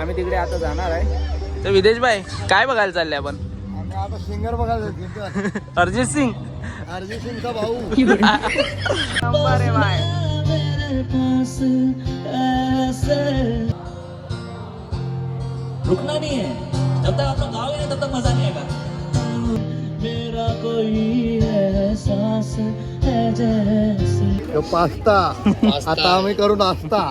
आम्ही तिकडे आता जाणार आहे. तर विदेश भाई काय बघायला चालले आपण? आम्ही आता सिंगर बघायला अरिजित सिंग. अरिजित सिंगचा भाऊ. नंबर आहे भाई. रुकना नहीं है जब तक आप लोग गाओगे तब तक मजा नहीं आएगा. मेरा कोई एहसास है जैसे तो पास्ता आता आम्ही करू नाश्ता.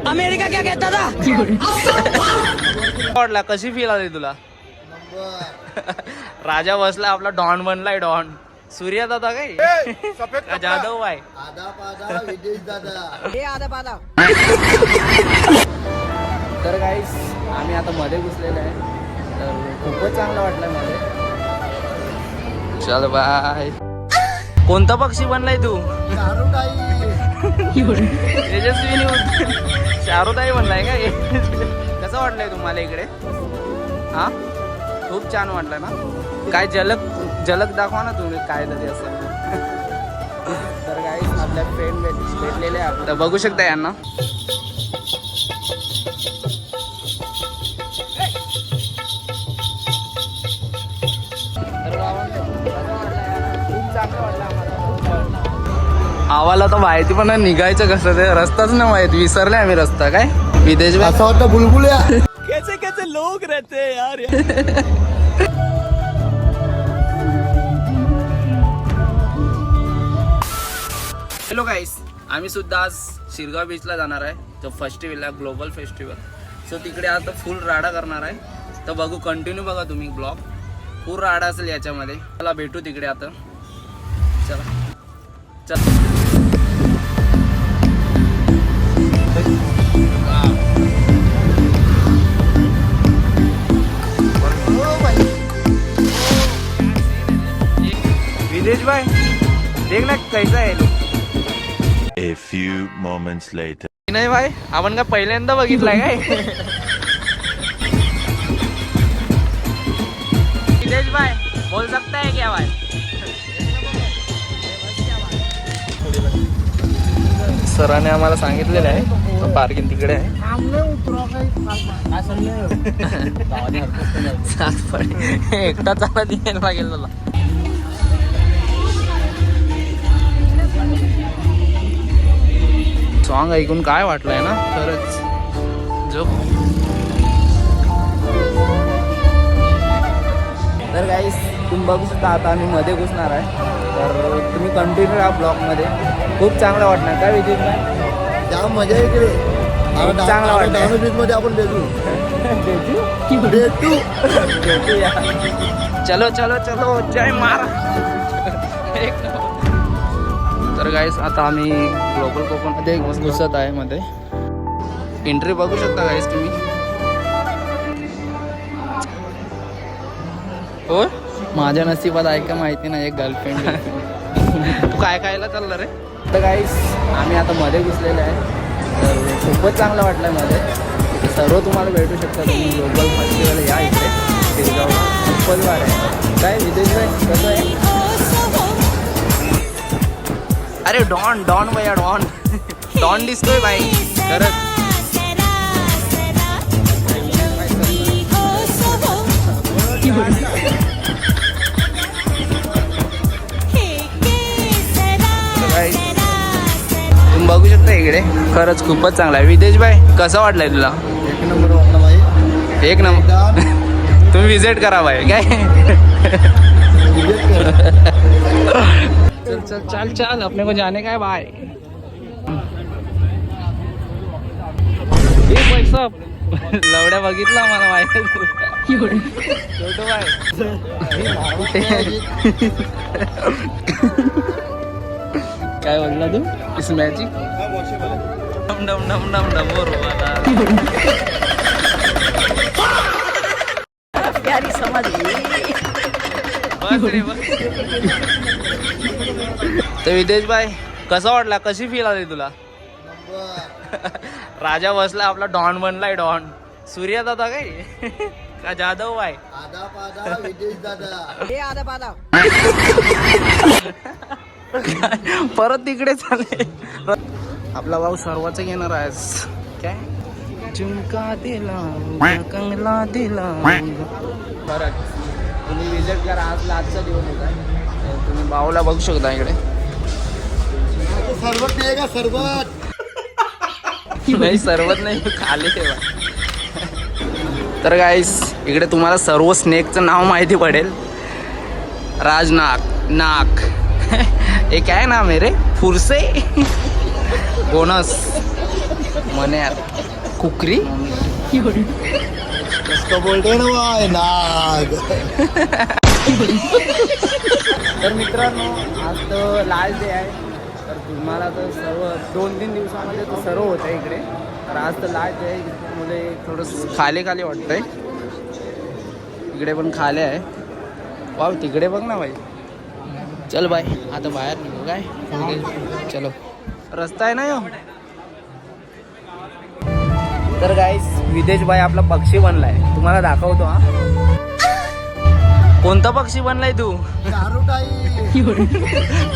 अमेरिका क्या कहता था. वाटला कशी फील आली तुला? राजा बसला आपला डॉन बनलाय. डॉन सूर्या दादा काय का जाधव भाई. आधा पादा विदेश दादा. हे आधा पादा. तर गाईस आम्ही आता मध्ये घुसलेलो आहे. तर खूपच चांगलं वाटलं मध्ये. चल बाय. कोणता पक्षी बनलाय तू? तेजस्विनी शारुताई बनलाय का? कसं वाटलंय तुम्हाला इकडे? हा खूप छान वाटलं ना. काय झलक दाखवा ना तुम्ही काय तरी असं. तर गाईस आपल्या फ्रेंड भेटलेले आहे. तर बघू शकता यांना. आम्हाला तर माहिती पण नाही निघायचं कसं. ते रस्ताच नाही माहिती. विसरले आम्ही रस्ता. काय विदेश असं वाटतं बुलबुल्या. कैसे कैसे लोग रहते हैं यार. हॅलो गाईस आम्ही सुद्धा आज शिरगाव बीचला जाणार आहे. तो फेस्टिवल आहे ग्लोबल फेस्टिवल. सो तिकडे आता फुल राडा करणार आहे. तर बघू कंटिन्यू बघा तुम्ही ब्लॉग. फुल राडा असेल याच्यामध्ये. चला भेटू तिकडे आता. चला चल. विदेश भाई देख ना कैसा आहे. A few moments later. नाही भाई आपण का पहिल्यांदा बघितलाय काय? विदेश भाई बोल सकता है क्या भाई? सरांनी आम्हाला सांगितलेलं आहे पार्किंग तिकडे आहे. एकटा चाला द्यायला लागेल मला. सॉन्ग ऐकून काय वाटलंय ना खरंच. जो तर गाईस तुम्ही बघू शकता आता आम्ही मध्ये घुसणार आहे. तर तुम्ही कंटिन्यू राहा ब्लॉगमध्ये. खूप चांगलं वाटणार काय विजय? जाम मजा आहे इकडे. चांगलं वाटतं. डायनो बीच मध्ये आपण भेटू. चलो चलो चलो जय महाराज. तर गाईस आता आम्ही ग्लोबल कोकणमध्ये घुसत आहे मध्ये. एंट्री बघू शकता गाईस तुम्ही. हो माझ्या नशिबात आहे का माहिती नाही एक गर्लफ्रेंड. तू काय खायला चाललं रे? तर गाईस आम्ही आता मध्ये घुसलेलो आहे. तर खूपच चांगलं वाटलं मध्ये. सर्व तुम्हाला भेटू शकता तुम्ही. ग्लोबल फेस्टिवल या इकडे शिरगावला. खूपच वार आहे. काय विदेश भाई कसं आहे? अरे डॉन डॉन भैया डॉन. डॉन दिसतोय भाई खरंच. तुम्ही बघू शकता इकडे खरंच खूपच चांगला आहे. विदेश भाई कसं वाटलंय तुला? एक नंबर वाटला भाई. एक नंबर. तुम्ही विजिट करा भाई काय. चल चल चल चल अपने को जाने का है बाय. पैसा लवड्या बघितला मला माहिती. छोटो बाय काय बोलला तू? इस मॅजिक डम डम डम डम डम प्यारी समझ. तर विदेश भाई कसा वाटला? कशी फील आली तुला? राजा बसला आपला डॉन बनलाय. डॉन सूर्या दादा काय का जाधव भाई. आधा पादा विदेश दादा. हे आधा पादा. परत तिकडे चाले. आपला भाऊ सर्वांचं घेणार आहे काय. झुमका दिला कंगला दिला. परत तुम्ही विजिट करा. आज लास्टचा दिवस होता. तुम्ही भाऊला बघू शकता इकडे. सरबत नाही का सरबत. नाही सरबत नाही खाली ठेवा. तर गाईस इकडे तुम्हाला सर्व स्नेकचं नाव माहिती पडेल. राजनाग नाक हे काय नाम आहे रे. फुरसे बोनस मन्यार कुकरी. कसं बोलतोय ना बाय नाग. तर मित्रांनो आज तर लास्ट डे आहे. तर तुम्हाला तर सर्व 2-3 दिवसामध्ये तर सर्व होतं इकडे. तर आज तर लास्ट डे आहे. मुले थोडंसं खाली खाली वाटतंय. इकडे पण खाले आहे. वाव तिकडे बघ ना भाई. चल बाय आता बाहेर निघू काय. चलो रस्ता आहे ना यो. तर गाईस विदेश बाई आपला पक्षी बनलाय. तुम्हाला दाखवतो हा. कोणता पक्षी बनलाय तू. दारूटाई.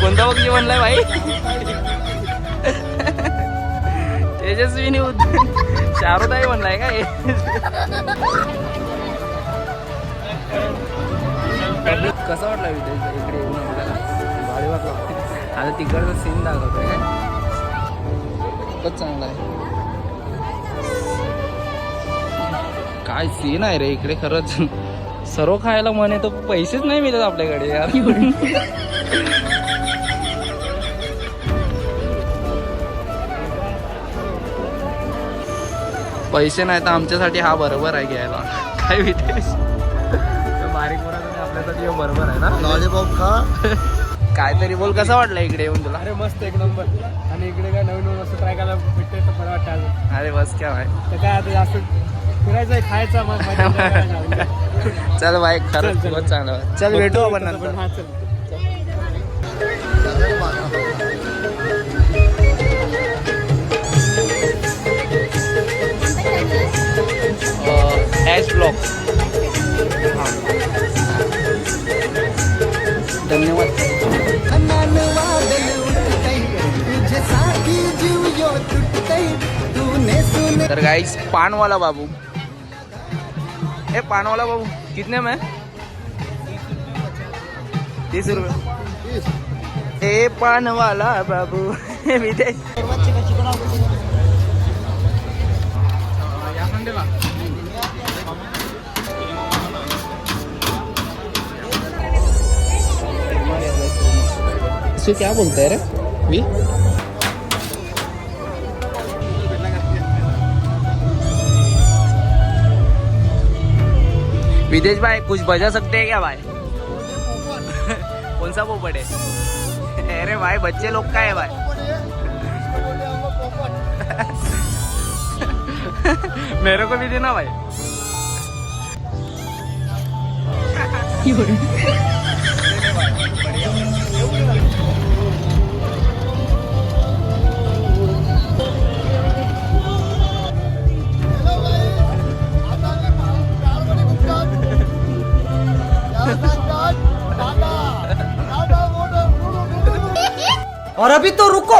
कोणता पक्षी बनलाय भाई. तेजस्विनी शारुताई बनलाय काय. कसा वाटला विदेश इकडे येऊन आपल्याला. भारी वाटला. आता तिकडचा सीन दाखवतोय काय. खूपच चांगला आहे. काय सीन आहे रे इकडे खरंच. सर्व खायला म्हणे तर पैसेच नाही मिळत आपल्याकडे यार. पैसे नाही तर आमच्यासाठी हा बरोबर आहे घ्यायला. काय विदेश बारीक मुलासाठी आपल्यासाठी हे बरोबर आहे ना. लॉलीपॉप खा. काहीतरी बोल. कसा वाटला इकडे येऊन तुला. अरे मस्त एक नंबर. आणि इकडे काय नवीन नवीन वस्तू ट्राय करायला भेटते तर बरं वाटतं अजून. अरे बस क्या भाई. तर काय आता जास्त फिरायचं आहे खायचं मग मजा करायला. चल भाई खरंच चल. खूपच चांगलं. चल भेटू आपण नंतर. हा चल. Ash blog. धन्यवाद. तर गाइस पान वाला बाबू. ए पान वाला बाबू कितने में. 30 रुपये. ए पान वाला बाबू. विदेश इसको क्या बोलते हैं रे वी. विदेश भाई कुछ बजा सकते हैं क्या भाई. कौन सा पोपट है. अरे भाई बच्चे लोग का है भाई. मेरे को भी देना भाई. और अभी तो रुको.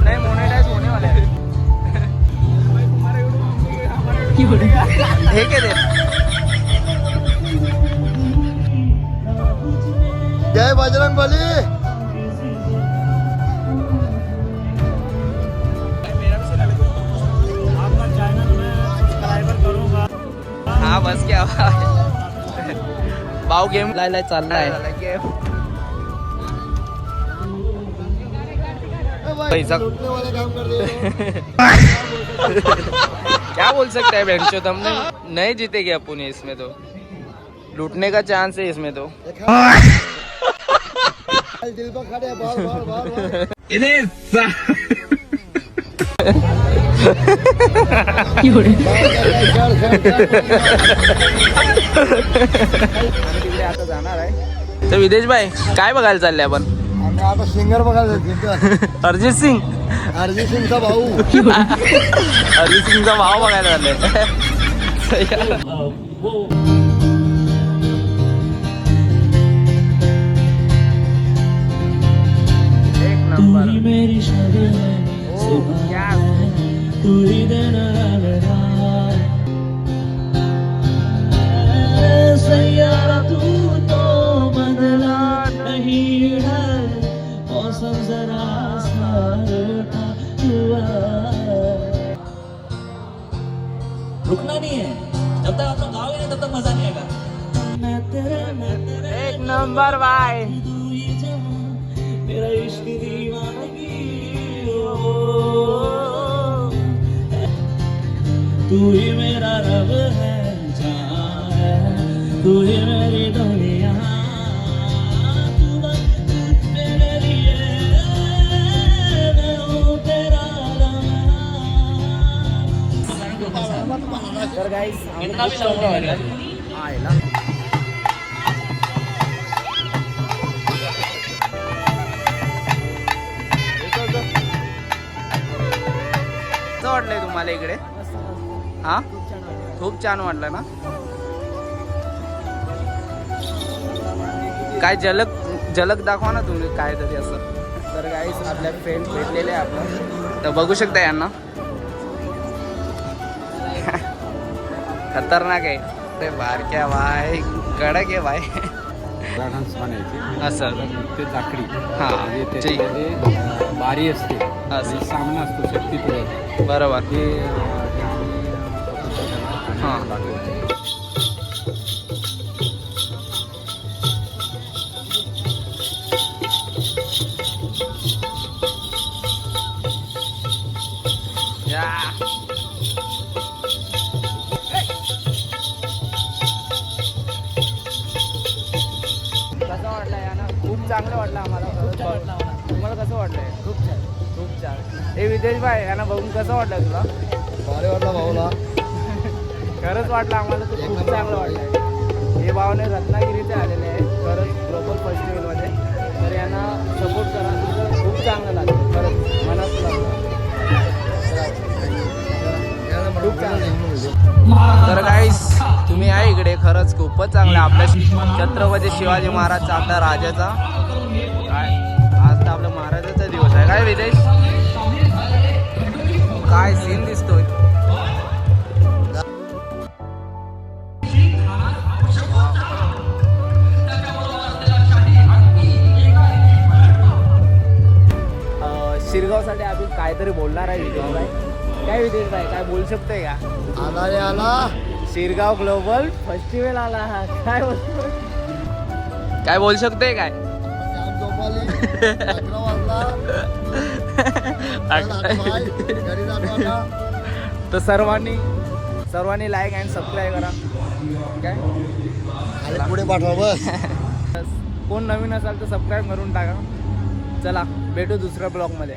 नहीं मोनेटाइज होने वाला है. हे के दे. जय बजरंग बली. आपका चैनल में सब्सक्राइबर करूंगा. हा बस क्या भाऊ गेम लाय चाललाय. पैसा लूटने वाले काम कर रहे हो. क्या बोल सकते हैं बहन चो. हमने नहीं जीतेगी अपन इसमें. तो लूटने का चांस है इसमें तो. दिल पर खड़े बार बार बार बार. तिकडे आता जाणार आहे. तर विदेश भाई काय बघायला चालले आपण. आम्ही आता सिंगर बघायला जातो. अरिजित सिंग. अर्जित सिंगचा भाऊ. अरिजित सिंगचा भाव बघायला चालले. वो शब है सुबह क्या? है तू ही देना मेरा सैयारा तू तो बदला नहीं है मौसम जरा सा रूठा हुआ रुकना नहीं है जब तक अपना गाँव है तब तक मजा नहीं आएगा मैं तेरे एक नंबर भाई. तू ये जहां मेरा इश्क दीवानगी हो तू ही मेरा रब है जहां है तू ही मेरी दुनिया तू बस मेरे लिए मैं हूँ तेरा तर गाईस इतना भी लावून ठेवायला. आयला कसं वाटलंय तुम्हाला इकडे? हा खूप छान वाटलं ना. काय झलक दाखवा ना तुम्ही काय तरी असं. तर गाईस आपल्या फ्रेंड भेटलेले आहे आपलं, तर बघू शकता यांना. खतरनाक आहे ते बारक्या भाई, कडक आहे भाई. डान्स म्हणायची असं ते जाकडी हा म्हणजे ठीक. त्याच्यामध्ये बारी असते असं. आणि सामना असतो शक्तीपुढे बरोबर. ते हां या कसं वाटलं याना? खूप चांगलं वाटलं आम्हाला. तुम्हाला कसं वाटलंय? खूप छान. हे विदेश भाई यांना बघून कसं वाटलं तुला? भारी वाटला भाऊला. खरंच वाटलं आम्हाला तर खूप चांगलं वाटलं. हे भावने रत्नागिरीचे आलेले आहे खरंच ग्लोबल फेस्टिवलमध्ये. तर यांना सपोर्ट करा, तुझं खूप चांगलं लागतं खरंच मनात लागतं. खूप चांगलं. तर गाईस तुम्ही आहे इकडे खरंच खूपच चांगलं. आपल्या छत्रपती शिवाजी महाराजचा आपल्या राजाचा काय आज तर आपल्या महाराजाचा दिवस आहे. काय विदेश काय सीन दिसतोय. शिरगावसाठी आपण काहीतरी बोलणार आहे विदेश भाई. काय विदेश भाई काय बोलू शकतोय का? आला रे आला. शिरगाव ग्लोबल फेस्टिवल आला हा. काय बोलतोय? काय बोलू शकतोय काय? जाम झोपाली. 11 वाजला. भाई, घरी जातो आता. तर सर्वांनी लाईक अँड सबस्क्राईब करा. काय आणि पुढे पाठवा बस. कोण नवीन असाल तर सबस्क्राईब करून टाका. चला भेटू दुसऱ्या ब्लॉगमध्ये.